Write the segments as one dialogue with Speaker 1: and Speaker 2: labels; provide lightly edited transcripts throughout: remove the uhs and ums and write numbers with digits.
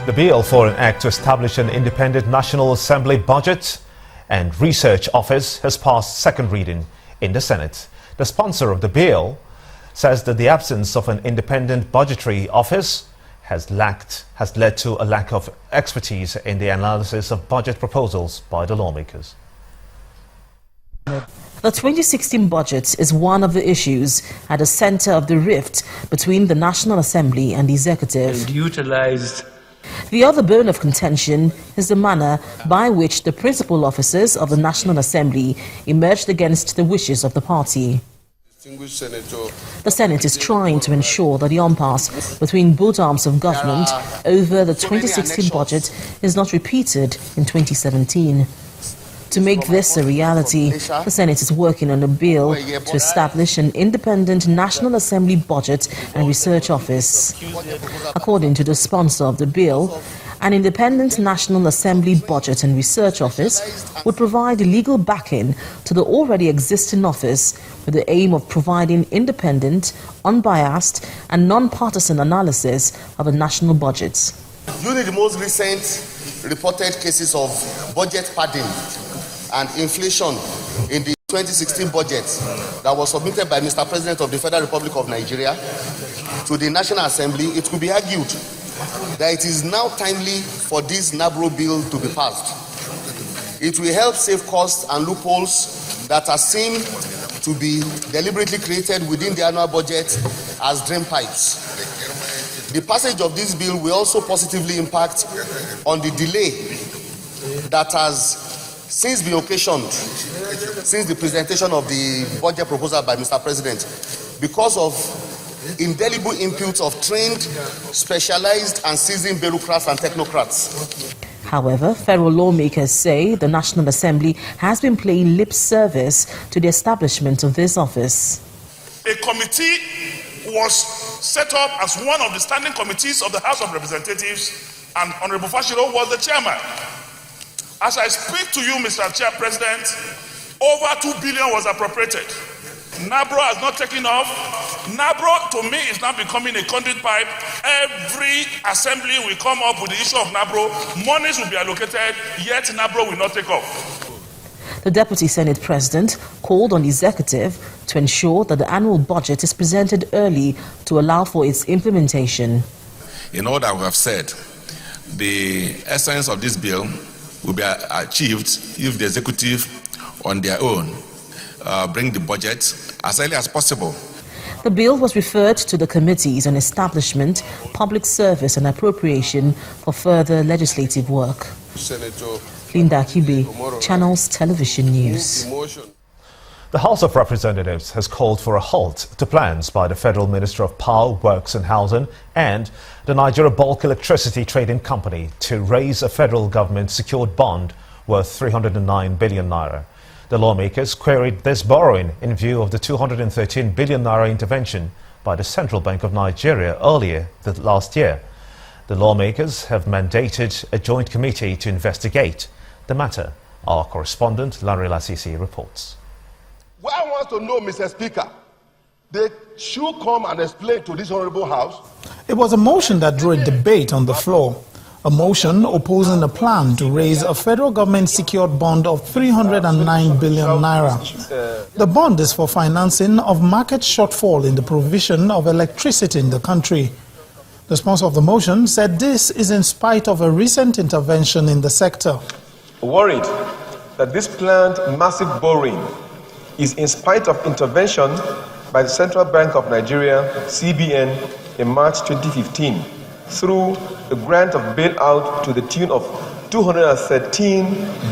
Speaker 1: The bill for an act to establish an independent National Assembly budget and research office has passed second reading in the Senate. The sponsor of the bill says that the absence of an independent budgetary office has led to a lack of expertise in the analysis of budget proposals by the lawmakers.
Speaker 2: The 2016 budget is one of the issues at the center of the rift between the National Assembly and the Executive.
Speaker 3: And utilized.
Speaker 2: The other bone of contention is the manner by which the principal officers of the National Assembly emerged against the wishes of the party. The Senate is trying to ensure that the impasse between both arms of government over the 2016 budget is not repeated in 2017. To make this a reality, the Senate is working on a bill to establish an independent National Assembly budget and research office. According to the sponsor of the bill, an independent National Assembly budget and research office would provide legal backing to the already existing office with the aim of providing independent, unbiased and non-partisan analysis of a national budget.
Speaker 4: During the most recent reported cases of budget padding and inflation in the 2016 budget that was submitted by Mr. President of the Federal Republic of Nigeria to the National Assembly, it could be argued that it is now timely for this NABRO bill to be passed. It will help save costs and loopholes that are seen to be deliberately created within the annual budget as drain pipes. The passage of this bill will also positively impact on the delay that has since been occasioned since the presentation of the budget proposal by Mr. President because of indelible inputs of trained, specialized and seasoned bureaucrats and technocrats.
Speaker 2: However, federal lawmakers say the National Assembly has been paying lip service to the establishment of this office.
Speaker 5: A committee was set up as one of the standing committees of the House of Representatives, and Honorable Fashiro was the chairman. As I speak to you, Mr. Chair President, over 2 billion was appropriated. NABRO has not taken off. NABRO, to me, is now becoming a conduit pipe. Every assembly will come up with the issue of NABRO. Monies will be allocated, yet NABRO will not take off.
Speaker 2: The Deputy Senate President called on the Executive to ensure that the annual budget is presented early to allow for its implementation.
Speaker 6: In all that we have said, the essence of this bill will be achieved if the Executive on their own bring the budget as early as possible.
Speaker 2: The bill was referred to the Committees on Establishment, Public Service and Appropriation for further legislative work. Linda Kibe, Channels Television News.
Speaker 1: The House of Representatives has called for a halt to plans by the Federal Minister of Power, Works and Housing and the Nigeria Bulk Electricity Trading Company to raise a federal government-secured bond worth 309 billion naira. The lawmakers queried this borrowing in view of the 213 billion naira intervention by the Central Bank of Nigeria earlier last year. The lawmakers have mandated a joint committee to investigate the matter. Our correspondent, Larry Lasisi, reports.
Speaker 7: What I want to know, Mr. Speaker, they should come and explain to this honorable House.
Speaker 8: It was a motion that drew a debate on the floor. A motion opposing a plan to raise a federal government-secured bond of 309 billion naira. The bond is for financing of market shortfall in the provision of electricity in the country. The sponsor of the motion said this is in spite of a recent intervention in the sector.
Speaker 9: Worried that this planned massive borrowing is in spite of intervention by the Central Bank of Nigeria, CBN, in March 2015 through a grant of bailout to the tune of 213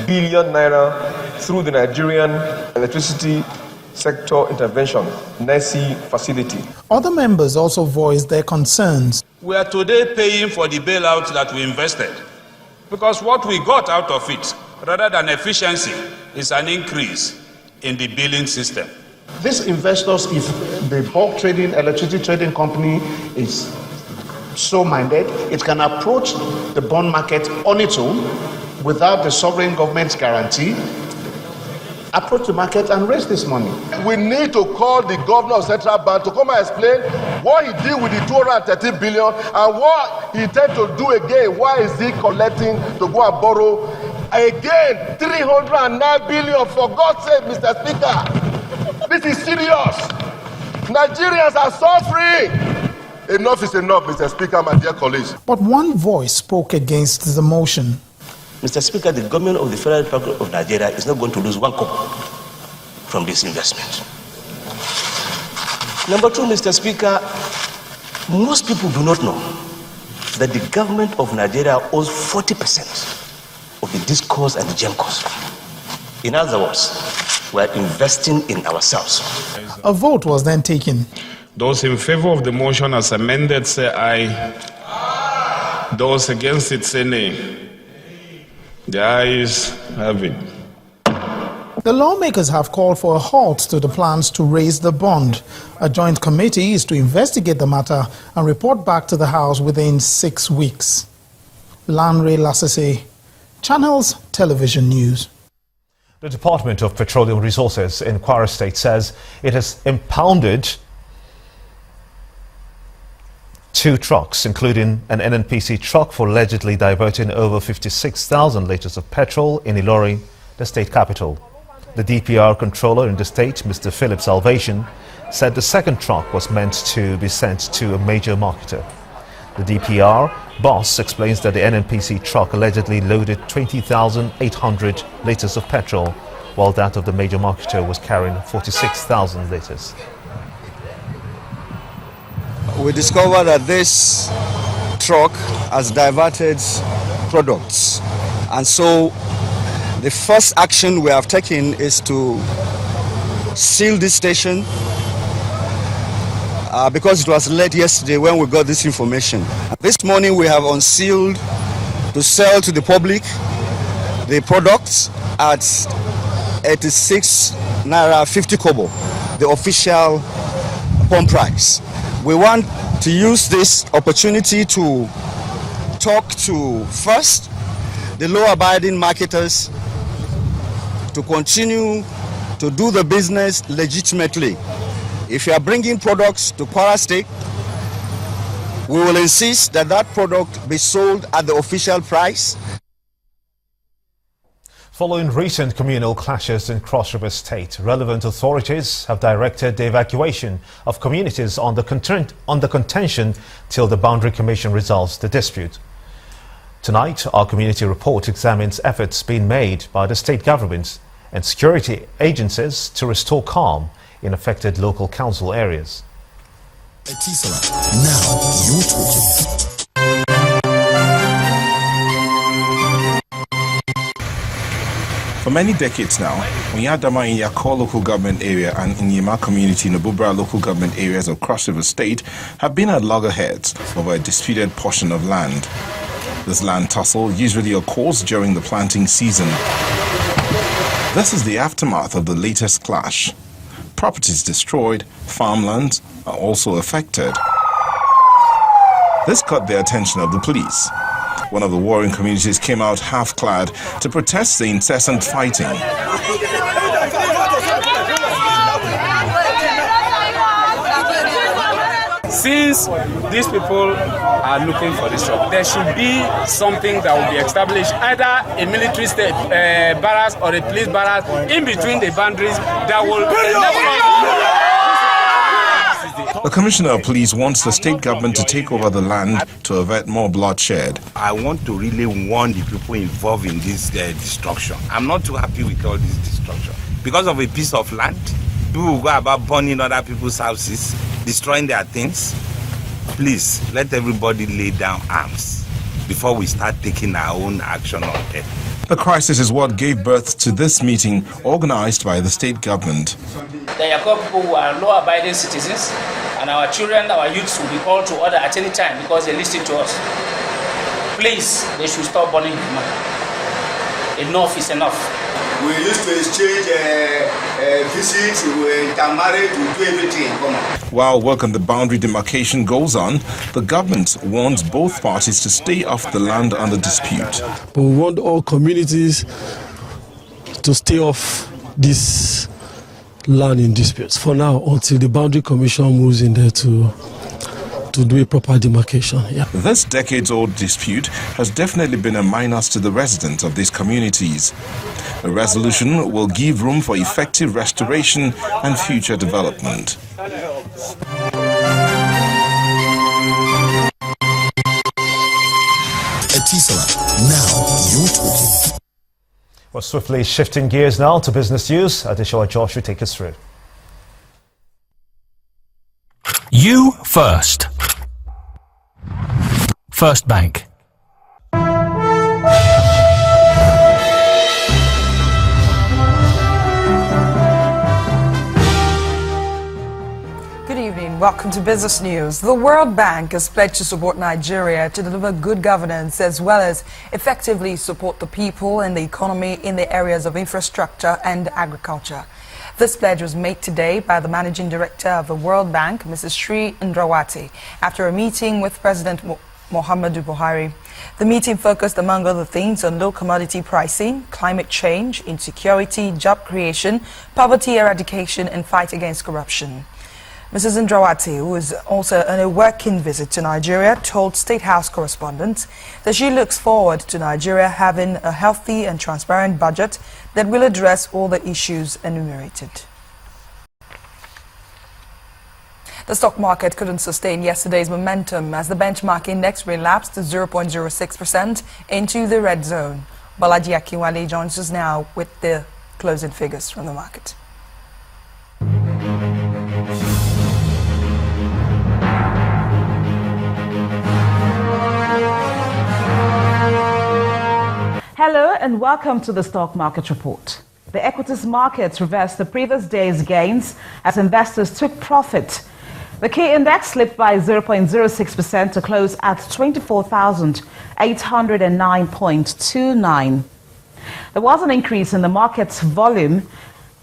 Speaker 9: billion naira through the Nigerian Electricity Sector Intervention, NESI facility.
Speaker 8: Other members also voiced their concerns.
Speaker 10: We are today paying for the bailout that we invested because what we got out of it, rather than efficiency, is an increase in the billing system.
Speaker 11: These investors, if the bulk trading, electricity trading company is so minded, it can approach the bond market on its own without the sovereign government's guarantee approach the market and raise this money.
Speaker 7: We need to call the governor of Central Bank to come and explain what he did with the 230 billion and what he intends to do again. Why is he collecting to go and borrow again 309 billion? For God's sake, Mr. Speaker, this is serious. Nigerians are suffering. Enough is enough, Mr. Speaker, my dear colleagues.
Speaker 8: But one voice spoke against the motion.
Speaker 3: Mr. Speaker, the government of the Federal Republic of Nigeria is not going to lose one kobo from this investment. Number two, Mr. Speaker, most people do not know that the government of Nigeria owes 40% of the discourse and the gem cost. In other words, we are investing in ourselves.
Speaker 8: A vote was then taken.
Speaker 10: Those in favor of the motion as amended say aye. Those against it say nay. The ayes have it.
Speaker 8: The lawmakers have called for a halt to the plans to raise the bond. A joint committee is to investigate the matter and report back to the House within 6 weeks. Lanre Lasese, Channels Television News.
Speaker 1: The Department of Petroleum Resources in Kwara State says it has impounded 2 trucks, including an NNPC truck for allegedly diverting over 56,000 litres of petrol in Ilorin, the state capital. The DPR controller in the state, Mr. Philip Salvation, said the second truck was meant to be sent to a major marketer. The DPR boss explains that the NNPC truck allegedly loaded 20,800 litres of petrol, while that of the major marketer was carrying 46,000 litres.
Speaker 12: We discovered that this truck has diverted products, and so the first action we have taken is to seal this station because it was late yesterday when we got this information. This morning we have unsealed to sell to the public the products at 86 naira 50 kobo, the official pump price. We want to use this opportunity to talk to, first, the law-abiding marketers to continue to do the business legitimately. If you are bringing products to Kwara State, we will insist that that product be sold at the official price.
Speaker 1: Following recent communal clashes in Cross River State, relevant authorities have directed the evacuation of communities on the contention till the Boundary Commission resolves the dispute. Tonight, our community report examines efforts being made by the state government and security agencies to restore calm in affected local council areas.
Speaker 13: Now you're talking.
Speaker 14: For many decades now, Onyadama in Yakor local government area and Inyema community in the Bubra local government areas of Cross River State have been at loggerheads over a disputed portion of land. This land tussle usually occurs during the planting season. This is the aftermath of the latest clash. Properties destroyed, farmlands are also affected. This caught the attention of the police. One of the warring communities came out half-clad to protest the incessant fighting.
Speaker 10: Since these people are looking for this job, there should be something that will be established, either a military state barracks or a police barracks in between the boundaries that will enable us.
Speaker 14: The Commissioner of Police wants the state government to take over the land to avert more bloodshed.
Speaker 15: I want to really warn the people involved in this destruction. I'm not too happy with all this destruction. Because of a piece of land, people will go about burning other people's houses, destroying their things. Please, let everybody lay down arms before we start taking our own action on it.
Speaker 14: The crisis is what gave birth to this meeting organized by the state government.
Speaker 16: The Yakor people who are law-abiding citizens, and our children, our youths will be called to order at any time because they listen to us. Please, they should stop burning the man. Enough is enough.
Speaker 12: We used to exchange visits, we intermarried, we do everything in common.
Speaker 14: While work on the boundary demarcation goes on, the government warns both parties to stay off the land under dispute.
Speaker 17: But we want all communities to stay off this land in disputes for now until the Boundary Commission moves in there to do a proper demarcation. Yeah.
Speaker 14: This decades-old dispute has definitely been a minus to the residents of these communities. A resolution will give room for effective restoration and future development.
Speaker 13: Now you're talking.
Speaker 1: We're swiftly shifting gears now to business news. Adeshola Josh will take us through.
Speaker 18: You first. First Bank.
Speaker 19: Good evening. Welcome to Business News. The World Bank has pledged to support Nigeria to deliver good governance as well as effectively support the people and the economy in the areas of infrastructure and agriculture. This pledge was made today by the Managing Director of the World Bank, Mrs. Sri Indrawati, after a meeting with President Muhammadu Buhari. The meeting focused, among other things, on low commodity pricing, climate change, insecurity, job creation, poverty eradication, and fight against corruption. Mrs. Indrawati, who is also on a working visit to Nigeria, told State House correspondents that she looks forward to Nigeria having a healthy and transparent budget that will address all the issues enumerated. The stock market couldn't sustain yesterday's momentum as the benchmark index relapsed to 0.06% into the red zone. Balaji Akinwale joins us now with the closing figures from the market.
Speaker 20: Hello and welcome to the Stock Market Report. The equities markets reversed the previous day's gains as investors took profit. The key index slipped by 0.06% to close at 24,809.29. There was an increase in the market's volume,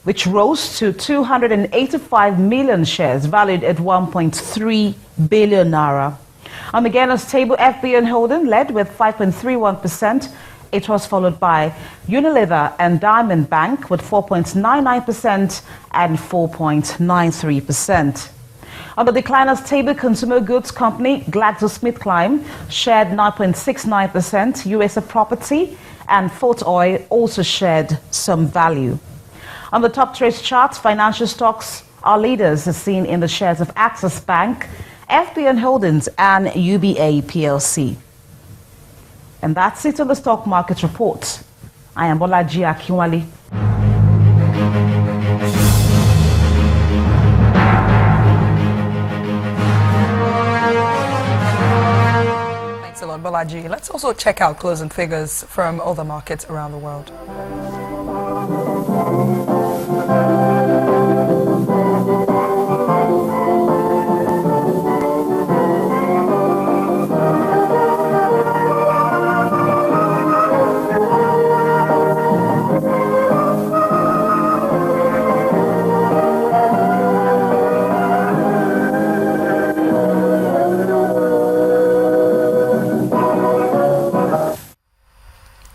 Speaker 20: which rose to 285 million shares valued at 1.3 billion naira. On the gainers table, FBN Holding led with 5.31%. It was followed by Unilever and Diamond Bank with 4.99% and 4.93%. On the decliners table, consumer goods company GlaxoSmithKline shared 9.69%. USA Property and Fort Oil also shared some value. On the top trades charts, financial stocks are leaders as seen in the shares of Access Bank, FBN Holdings and UBA PLC. And that's it on the Stock Market Report. I am Bolaji Akinwale.
Speaker 19: Thanks a lot, Bolaji. Let's also check out closing figures from other markets around the world.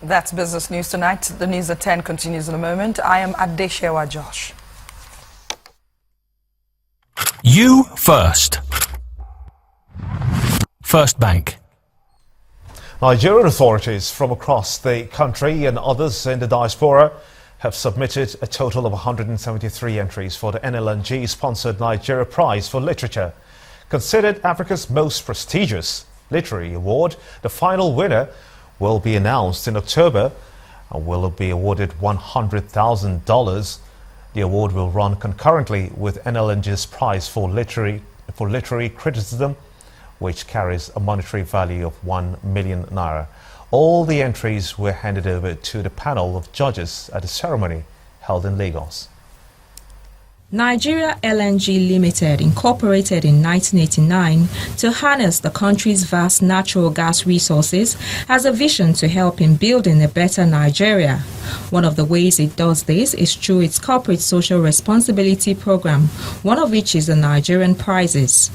Speaker 19: That's Business News tonight. The news at 10 continues in a moment. I am Adeshola Josh.
Speaker 18: You first. First Bank.
Speaker 1: Nigerian authorities from across the country and others in the diaspora have submitted a total of 173 entries for the NLNG-sponsored Nigeria Prize for Literature. Considered Africa's most prestigious literary award, the final winner will be announced in October and will be awarded $100,000. The award will run concurrently with NLNG's Prize for Literary Criticism, which carries a monetary value of 1 million naira. All the entries were handed over to the panel of judges at a ceremony held in Lagos.
Speaker 21: Nigeria LNG Limited, incorporated in 1989 to harness the country's vast natural gas resources, has a vision to help in building a better Nigeria. One of the ways it does this is through its corporate social responsibility program, one of which is the Nigerian Prizes.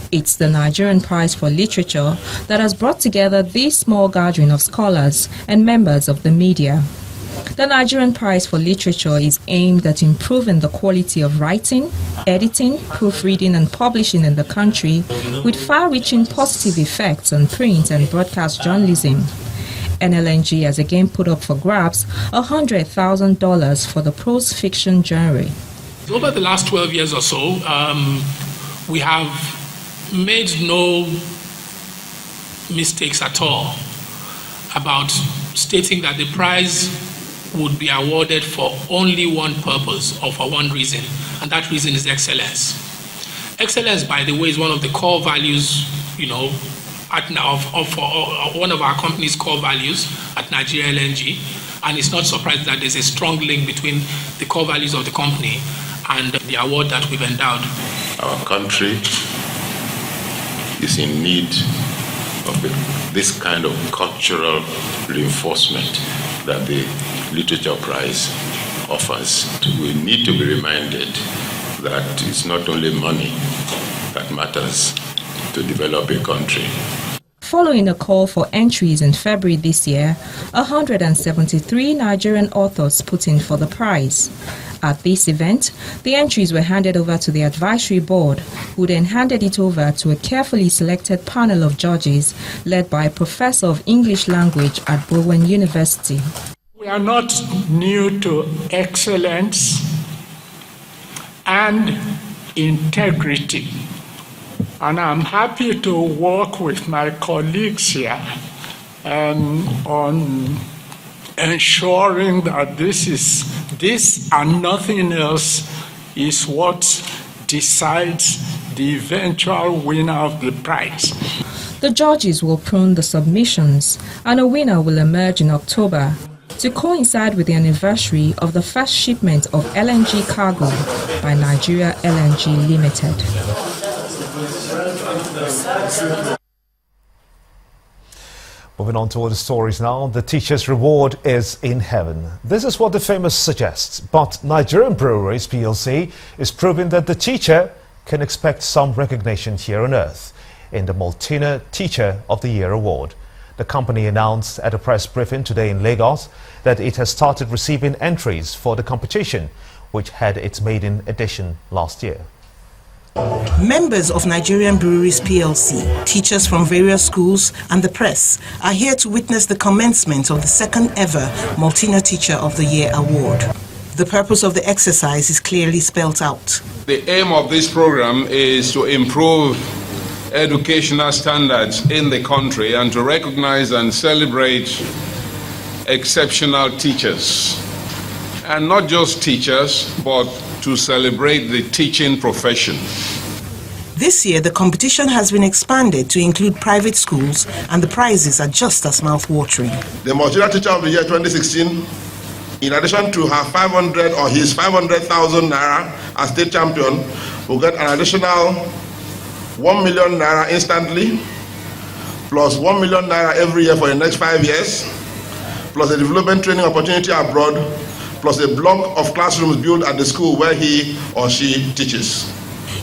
Speaker 21: It's the Nigerian Prize for Literature that has brought together this small gathering of scholars and members of the media. The Nigerian Prize for Literature is aimed at improving the quality of writing, editing, proofreading and publishing in the country with far-reaching positive effects on print and broadcast journalism. NLNG has again put up for grabs $100,000 for the prose fiction genre.
Speaker 4: Over the last 12 years or so, we have made no mistakes at all about stating that the prize would be awarded for only one purpose or for one reason, and that reason is excellence. Excellence, by the way, is one of the core values, one of our company's core values at Nigeria NLNG, and it's not surprising that there's a strong link between the core values of the company and the award that we've endowed.
Speaker 22: Our country is in need of this kind of cultural reinforcement that the Literature Prize offers. We need to be reminded that it's not only money that matters to develop a country.
Speaker 21: Following a call for entries in February this year, 173 Nigerian authors put in for the prize. At this event, the entries were handed over to the advisory board, who then handed it over to a carefully selected panel of judges led by a professor of English language at Bowen University.
Speaker 23: We are not new to excellence and integrity, and I'm happy to work with my colleagues here on ensuring that this and nothing else is what decides the eventual winner of the prize.
Speaker 21: The judges will prune the submissions, and a winner will emerge in October to coincide with the anniversary of the first shipment of LNG cargo by Nigeria LNG Limited.
Speaker 1: Moving on to other stories now. The teacher's reward is in heaven. This is what the famous suggests. But Nigerian Breweries PLC is proving that the teacher can expect some recognition here on earth in the Maltina Teacher of the Year Award. The company announced at a press briefing today in Lagos that it has started receiving entries for the competition, which had its maiden edition last year.
Speaker 24: Members of Nigerian Breweries PLC, teachers from various schools and the press are here to witness the commencement of the second ever Maltina Teacher of the Year Award. The purpose of the exercise is clearly spelled out.
Speaker 25: The aim of this program is to improve educational standards in the country and to recognize and celebrate exceptional teachers. And not just teachers, but to celebrate the teaching profession.
Speaker 24: This year, the competition has been expanded to include private schools, and the prizes are just as mouth-watering.
Speaker 7: The Maltina Teacher of the Year 2016, in addition to her 500 or his 500,000 naira as state champion, will get an additional 1 million naira instantly, plus 1 million naira every year for the next 5 years, plus a development training opportunity abroad, plus a block of classrooms built at the school where he or she teaches.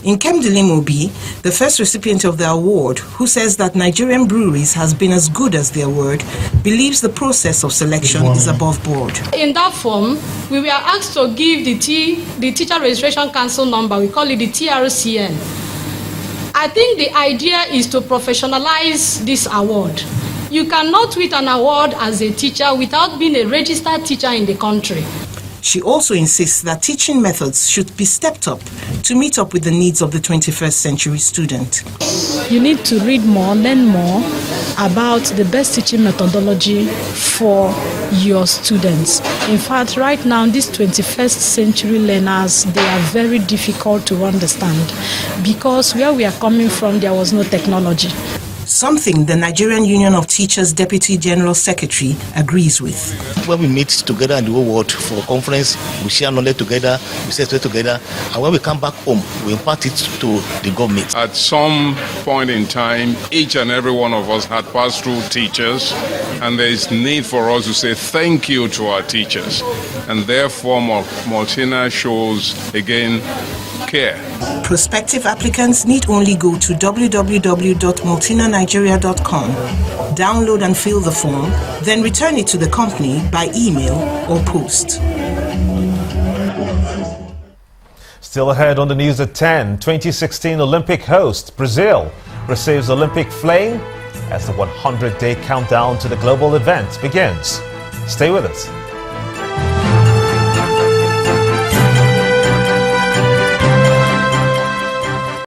Speaker 24: Nkemdili Mobi, the first recipient of the award, who says that Nigerian Breweries has been as good as their word, believes the process of selection is above board.
Speaker 26: In that form, we were asked to give the Teacher Registration Council number, we call it the TRCN. I think the idea is to professionalize this award. You cannot win an award as a teacher without being a registered teacher in the country.
Speaker 24: She also insists that teaching methods should be stepped up to meet up with the needs of the 21st century student.
Speaker 27: You need to read more, learn more about the best teaching methodology for your students. In fact, right now, these 21st century learners, they are very difficult to understand because where we are coming from, there was no technology.
Speaker 24: Something the Nigerian Union of Teachers Deputy General Secretary agrees with.
Speaker 3: When we meet together in the whole world for a conference, we share knowledge together, we say together, and when we come back home, we impart it to the government.
Speaker 25: At some point in time, each and every one of us had passed through teachers, and there is need for us to say thank you to our teachers. And therefore, Maltina shows again care.
Speaker 24: Prospective applicants need only go to www.maltinanigeria.com, download and fill the form, then return it to the company by email or post.
Speaker 1: Still ahead on the news at 10, 2016 Olympic host Brazil receives Olympic flame as the 100-day countdown to the global event begins. Stay with us.